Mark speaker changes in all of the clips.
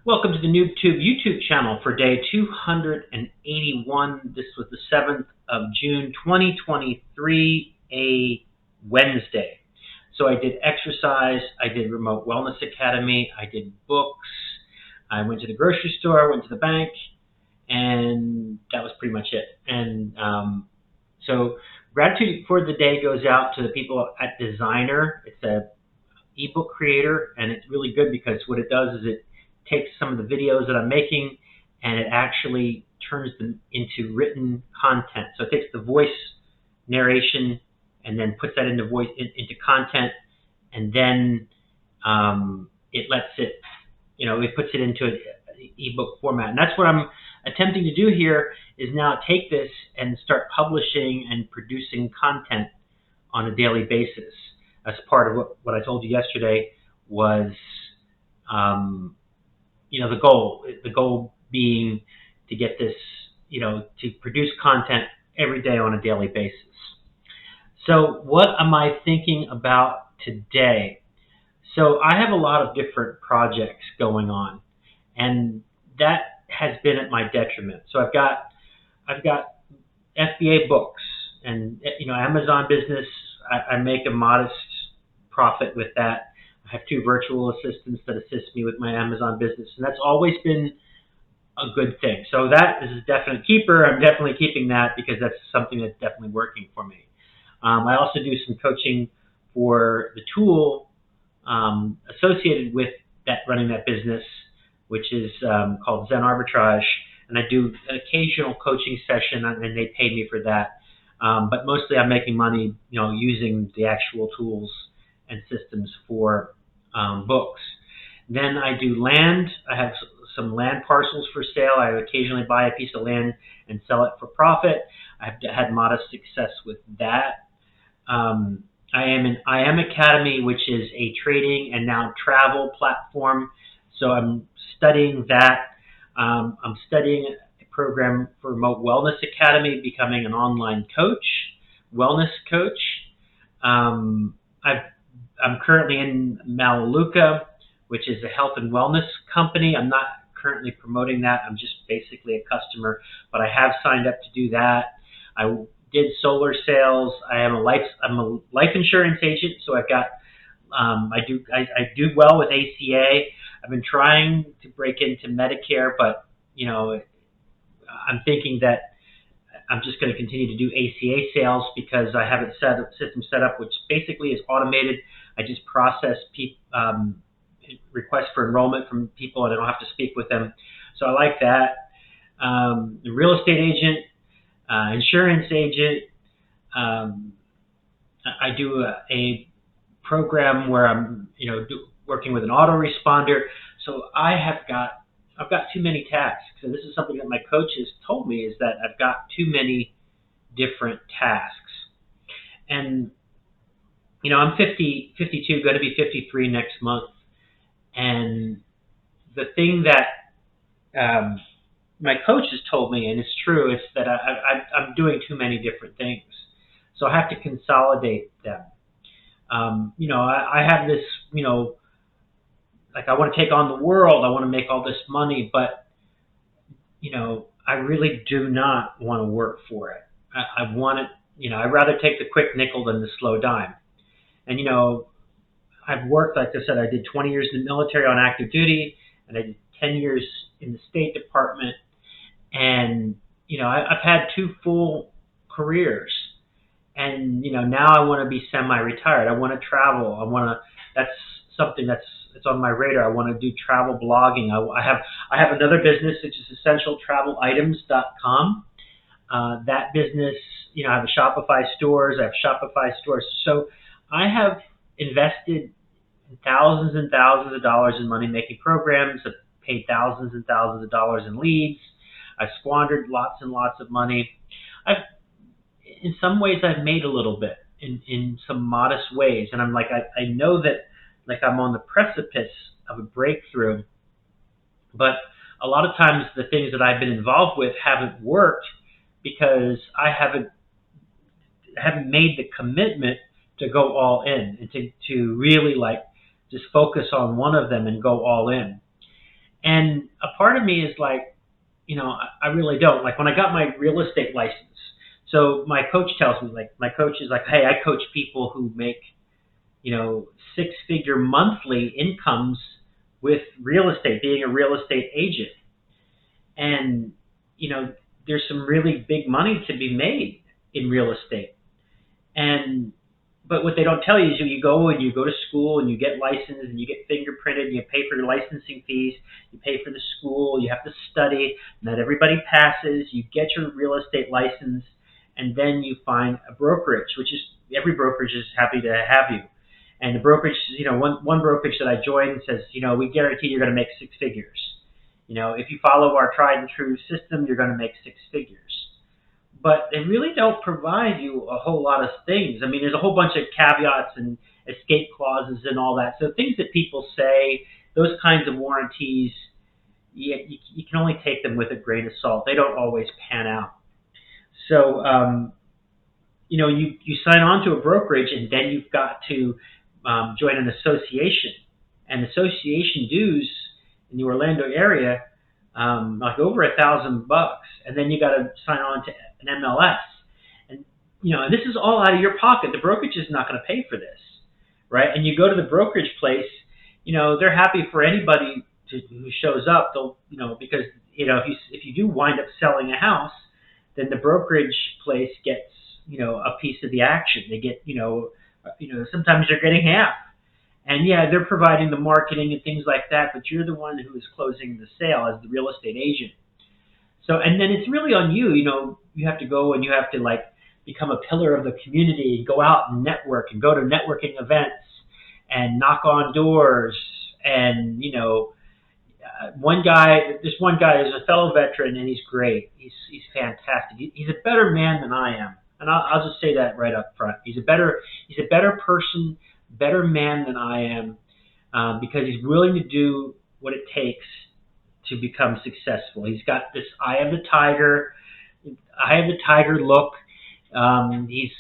Speaker 1: Welcome to the NoobTube YouTube channel for day 281. This was the 7th of June, 2023, a Wednesday. So I did exercise, I did Remote Wellness Academy, I did books, I went to the grocery store, went to the bank, and that was pretty much it. And so gratitude for the day goes out to the people at Designer. It's a ebook creator, and it's really good because what it does is it takes some of the videos that I'm making and it actually turns them into written content. So it takes the voice narration and then puts that into into content, and then it lets it, it puts it into an ebook format. And that's what I'm attempting to do here, is now take this and start publishing and producing content on a daily basis. As part of what I told you yesterday was the goal being to get this, to produce content every day on a daily basis. So what am I thinking about today? So I have a lot of different projects going on, and that has been at my detriment. So I've got FBA books and, Amazon business. I make a modest profit with that. I have 2 virtual assistants that assist me with my Amazon business, and that's always been a good thing. So that is a definite keeper. I'm definitely keeping that because that's something that's definitely working for me. I also do some coaching for the tool associated with that, running that business, which is called Zen Arbitrage, and I do an occasional coaching session, and they pay me for that. But mostly I'm making money, using the actual tools and systems for books. Then I do land. I have some land parcels for sale. I occasionally buy a piece of land and sell it for profit. I've had modest success with that. I am Academy, which is a trading and now travel platform. So I'm studying that. I'm studying a program for Remote Wellness Academy, becoming an online coach, wellness coach. I'm currently in Melaleuca, which is a health and wellness company. I'm not currently promoting that. I'm just basically a customer, but I have signed up to do that. I did solar sales. I'm a life insurance agent, so I've got I do well with ACA. I've been trying to break into Medicare, but I'm thinking that I'm just going to continue to do ACA sales because I have a system set up which basically is automated. I just process requests for enrollment from people, and I don't have to speak with them. So I like that. The real estate agent, insurance agent. I do a program where I'm, working with an autoresponder. So I've got too many tasks. So this is something that my coach has told me, is that I've got too many different tasks. And, I'm 52, going to be 53 next month. And the thing that my coach has told me, and it's true, is that I'm doing too many different things. So I have to consolidate them. I have this, like I want to take on the world. I want to make all this money, but, I really do not want to work for it. I want it, I'd rather take the quick nickel than the slow dime. And, I've worked, like I said, I did 20 years in the military on active duty, and I did 10 years in the State Department. And, I've had 2 full careers. And, now I want to be semi-retired. I want to travel. That's something it's on my radar. I want to do travel blogging. I have another business, which is essentialtravelitems.com. That business, I have a Shopify stores. I have Shopify stores. So I have invested thousands and thousands of dollars in money-making programs. I've paid thousands and thousands of dollars in leads. I've squandered lots and lots of money. In some ways, I've made a little bit in some modest ways. And I'm like, I know that, like, I'm on the precipice of a breakthrough, but a lot of times the things that I've been involved with haven't worked because I haven't made the commitment to go all in and to really, like, just focus on one of them and go all in. And a part of me is like, I really don't. Like when I got my real estate license, so my coach tells me, like, my coach is like, hey, I coach people who make, 6-figure monthly incomes with real estate, being a real estate agent. And, you know, there's some really big money to be made in real estate. And but what they don't tell you is you go and you go to school and you get licensed and you get fingerprinted and you pay for your licensing fees, you pay for the school, you have to study, not everybody passes, you get your real estate license, and then you find a brokerage, which is every brokerage is happy to have you. And the brokerage, one brokerage that I joined says, we guarantee you're going to make 6 figures. If you follow our tried and true system, you're going to make 6 figures. But they really don't provide you a whole lot of things. I mean, there's a whole bunch of caveats and escape clauses and all that. So things that people say, those kinds of warranties, you can only take them with a grain of salt. They don't always pan out. So, you sign on to a brokerage and then you've got to join an association. And association dues in the Orlando area, like over $1,000, and then you got to sign on to an MLS, and and this is all out of your pocket. The brokerage is not going to pay for this, right? And you go to the brokerage place, they're happy for anybody who shows up. They'll, because if you do wind up selling a house, then the brokerage place gets a piece of the action. They get sometimes they're getting half. And yeah, they're providing the marketing and things like that, but you're the one who is closing the sale as the real estate agent. So, and then it's really on you. You have to go and you have to become a pillar of the community, go out and network and go to networking events and knock on doors. And this one guy is a fellow veteran and he's great. He's fantastic. He's a better man than I am, and I'll just say that right up front. He's a better person, better man than I am, because he's willing to do what it takes to become successful. He's got this eye of the tiger look. He's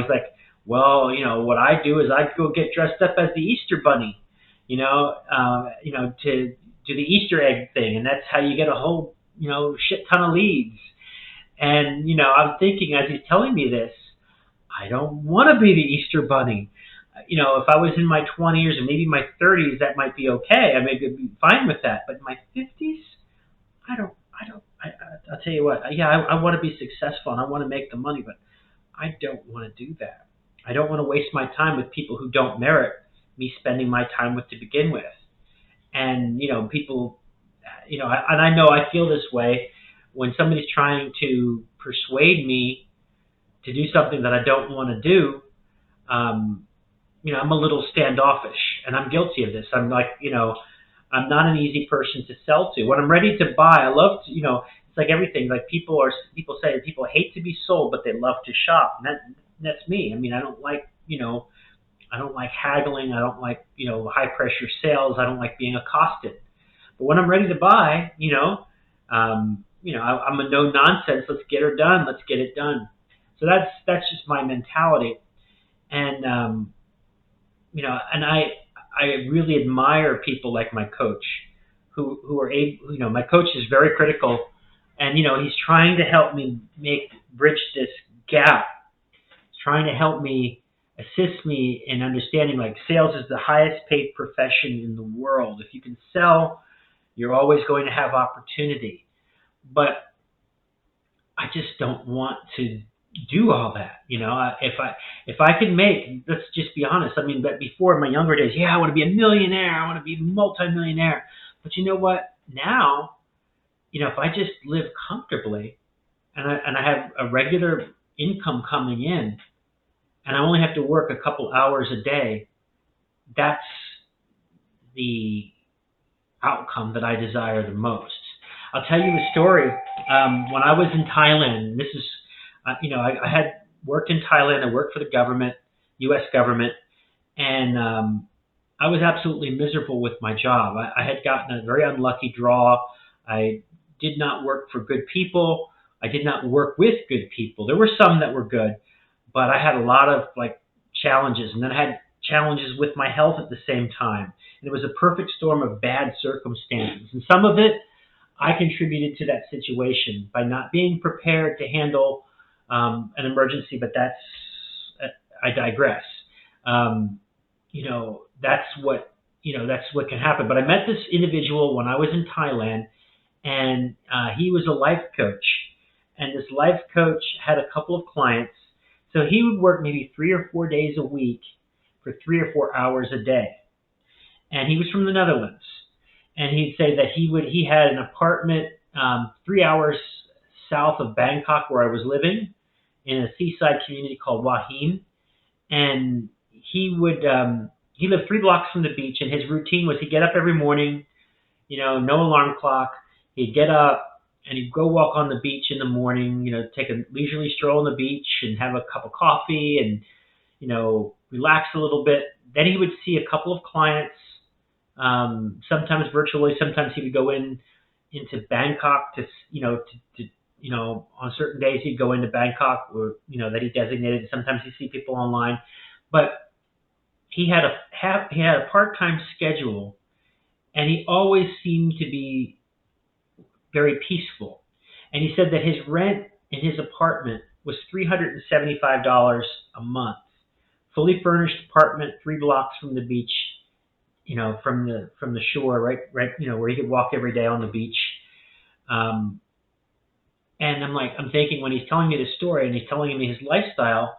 Speaker 1: like, well, what I do is I go get dressed up as the Easter Bunny, to do the Easter egg thing, and that's how you get a whole, shit ton of leads. And I'm thinking as he's telling me this, I don't want to be the Easter Bunny. If I was in my 20s or maybe my 30s, that might be okay. I may be fine with that. But in my 50s, I'll tell you what, I want to be successful and I want to make the money, but I don't want to do that. I don't want to waste my time with people who don't merit me spending my time with to begin with. And, people, and I know I feel this way when somebody's trying to persuade me to do something that I don't want to do. I'm a little standoffish, and I'm guilty of this. I'm like, I'm not an easy person to sell to. When I'm ready to buy, I love to, it's like everything. Like people say that people hate to be sold, but they love to shop. And that's me. I mean, I don't like haggling. I don't like, high pressure sales. I don't like being accosted. But when I'm ready to buy, I'm a no nonsense. Let's get her done. Let's get it done. So that's just my mentality. And, and I really admire people like my coach who are able, my coach is very critical, and, he's trying to help me bridge this gap. He's trying to help me, assist me in understanding, like, sales is the highest paid profession in the world. If you can sell, you're always going to have opportunity. But I just don't want to do all that. If I can make, let's just be honest. I mean, but before in my younger days, I want to be a millionaire. I want to be a multimillionaire. But you know what? Now, if I just live comfortably and I have a regular income coming in and I only have to work a couple hours a day, that's the outcome that I desire the most. I'll tell you a story. When I was in Thailand, this is, I had worked in Thailand. I worked for the government, U.S. government, and I was absolutely miserable with my job. I had gotten a very unlucky draw. I did not work for good people. I did not work with good people. There were some that were good, but I had a lot of challenges, and then I had challenges with my health at the same time. And it was a perfect storm of bad circumstances. And some of it I contributed to that situation by not being prepared to handle an emergency, but I digress. Um, that's that's what can happen. But I met this individual when I was in Thailand, and he was a life coach. And this life coach had a couple of clients. So he would work maybe 3 or 4 days a week for 3 or 4 hours a day. And he was from the Netherlands. And he'd say that he had an apartment 3 hours south of Bangkok where I was living in a seaside community called Hua Hin. And he lived 3 blocks from the beach, and his routine was he'd get up every morning, no alarm clock. He'd get up and he'd go walk on the beach in the morning, take a leisurely stroll on the beach and have a cup of coffee and, relax a little bit. Then he would see a couple of clients, sometimes virtually, sometimes he would go into Bangkok on certain days he'd go into Bangkok or, that he designated. Sometimes he'd see people online, but he had a part-time schedule, and he always seemed to be very peaceful. And he said that his rent in his apartment was $375 a month, fully furnished apartment, 3 blocks from the beach, from the shore, right, where he could walk every day on the beach. And I'm thinking when he's telling me this story and he's telling me his lifestyle,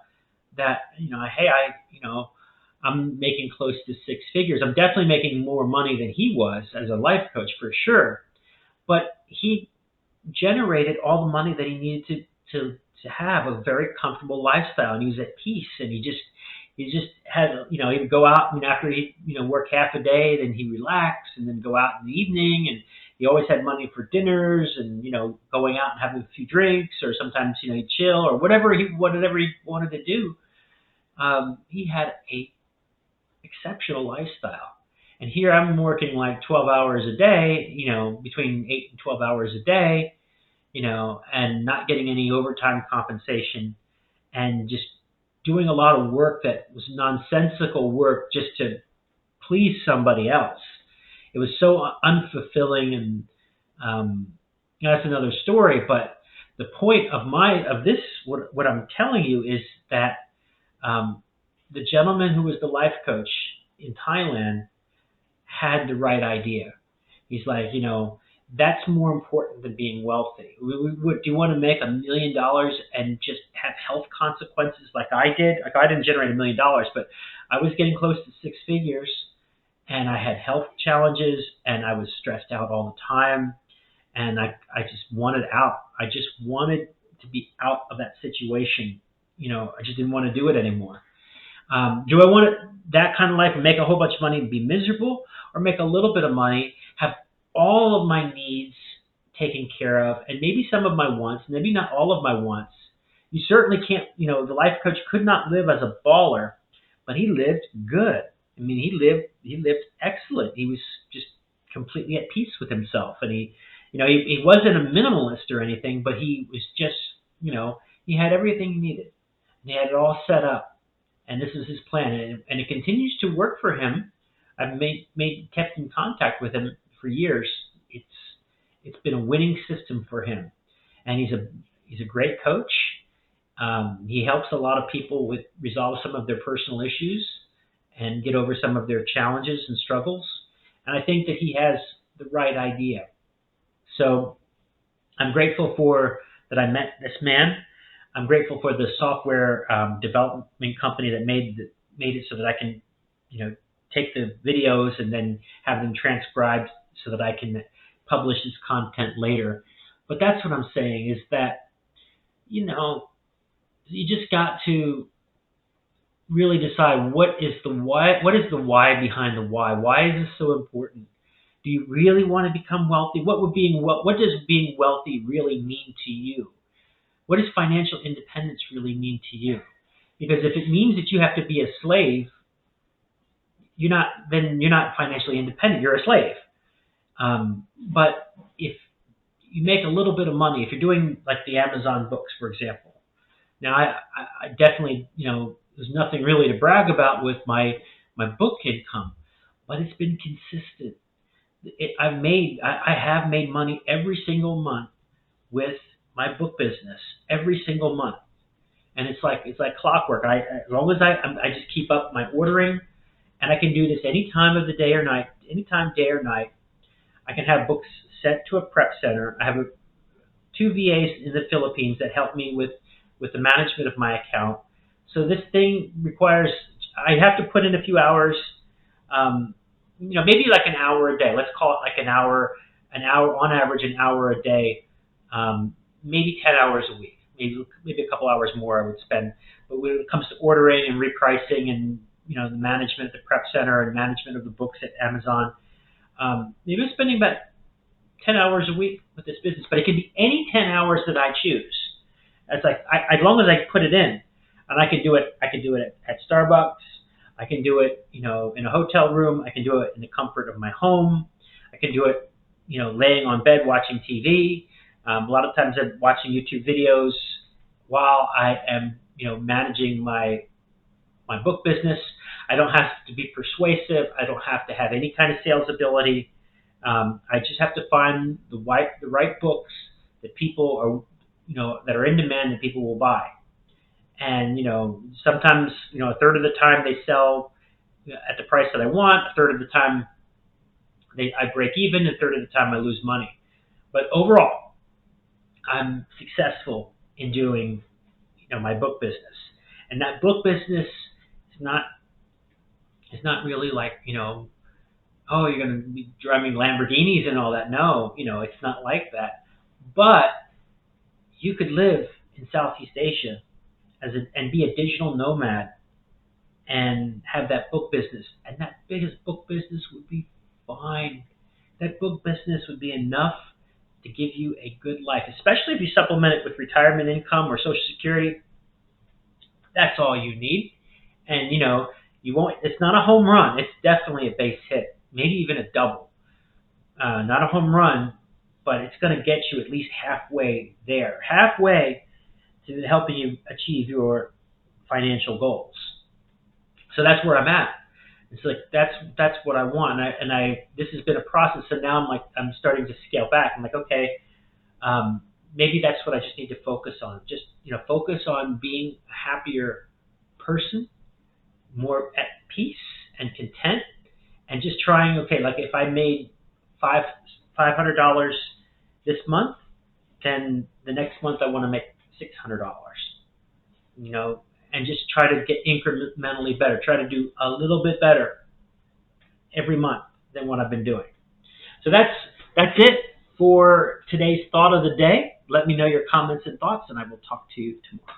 Speaker 1: that hey, I'm making close to 6 figures. I'm definitely making more money than he was as a life coach for sure. But he generated all the money that he needed to have a very comfortable lifestyle, and he was at peace. And he just had, he would go out, and after he work half a day, then he relax and then go out in the evening, and he always had money for dinners and going out and having a few drinks, or sometimes he'd chill or whatever he wanted to do. He had a exceptional lifestyle. And here I'm working like 12 hours a day, between 8 and 12 hours a day, and not getting any overtime compensation, and just doing a lot of work that was nonsensical work just to please somebody else. It was so unfulfilling, and that's another story. But the point of this, what I'm telling you, is that the gentleman who was the life coach in Thailand had the right idea. He's like, that's more important than being wealthy. Do you want to make $1 million and just have health consequences like I did? Like, I didn't generate $1 million, but I was getting close to 6 figures, and I had health challenges, and I was stressed out all the time, and I just wanted out. I just wanted to be out of that situation. I just didn't want to do it anymore. Do I want that kind of life and make a whole bunch of money and be miserable, or make a little bit of money, have all of my needs taken care of, and maybe some of my wants, maybe not all of my wants? You certainly can't, the life coach could not live as a baller, but he lived good. I mean, he lived excellent. He was just completely at peace with himself, and he wasn't a minimalist or anything, but he was just, he had everything he needed. And he had it all set up, and this is his plan, and it continues to work for him. I've kept in contact with him for years. It's been a winning system for him, and he's a great coach. He helps a lot of people resolve some of their personal issues and get over some of their challenges and struggles. And I think that he has the right idea. So I'm grateful that I met this man. I'm grateful for the software development company that made it so that I can, take the videos and then have them transcribed so that I can publish this content later. But that's what I'm saying, is that, you just got to really decide what is the why behind the why. Why is this so important? Do you really want to become wealthy? What does being wealthy really mean to you? What does financial independence really mean to you? Because if it means that you have to be a slave, you're not financially independent. You're a slave. But if you make a little bit of money, if you're doing like the Amazon books, for example. Now, I definitely, there's nothing really to brag about with my my book income, but it's been consistent. I have made money every single month with my book business, every single month. And it's like clockwork. As long as I just keep up my ordering, and I can do this any time of the day or night, anytime day or night. I can have books sent to a prep center. I have two VAs in the Philippines that help me with the management of my account. So this thing requires, I have to put in a few hours, maybe like an hour a day. Let's call it like an hour on average, an hour a day, maybe 10 hours a week, maybe a couple hours more I would spend. But when it comes to ordering and repricing and the management at the prep center and management of the books at Amazon, maybe I'm spending about 10 hours a week with this business, but it can be any 10 hours that I choose. It's like, as long as I put it in, and I can do it at Starbucks. I can do it, in a hotel room. I can do it in the comfort of my home. I can do it, laying on bed watching TV. A lot of times I'm watching YouTube videos while I am, managing my book business. I don't have to be persuasive. I don't have to have any kind of sales ability. I just have to find the right books that people are, that are in demand that people will buy. And, sometimes, a third of the time they sell at the price that I want. A third of the time I break even. A third of the time I lose money. But overall, I'm successful in doing, my book business. And that book business is not really like, oh, you're going to be driving Lamborghinis and all that. No, it's not like that. But you could live in Southeast Asia and be a digital nomad and have that book business. And that biggest book business would be fine. That book business would be enough to give you a good life, especially if you supplement it with retirement income or Social Security. That's all you need. And, you won't. It's not a home run. It's definitely a base hit, maybe even a double. Not a home run, but it's going to get you at least halfway there, halfway to helping you achieve your financial goals. So that's where I'm at. It's like that's what I want. And I this has been a process. So now I'm starting to scale back. I'm like, okay, maybe that's what I just need to focus on. Just focus on being a happier person, more at peace and content, and just trying. Okay, like if I made $500 this month, then the next month I want to make $600. And just try to get incrementally better. Try to do a little bit better every month than what I've been doing. So that's it for today's thought of the day. Let me know your comments and thoughts, and I will talk to you tomorrow.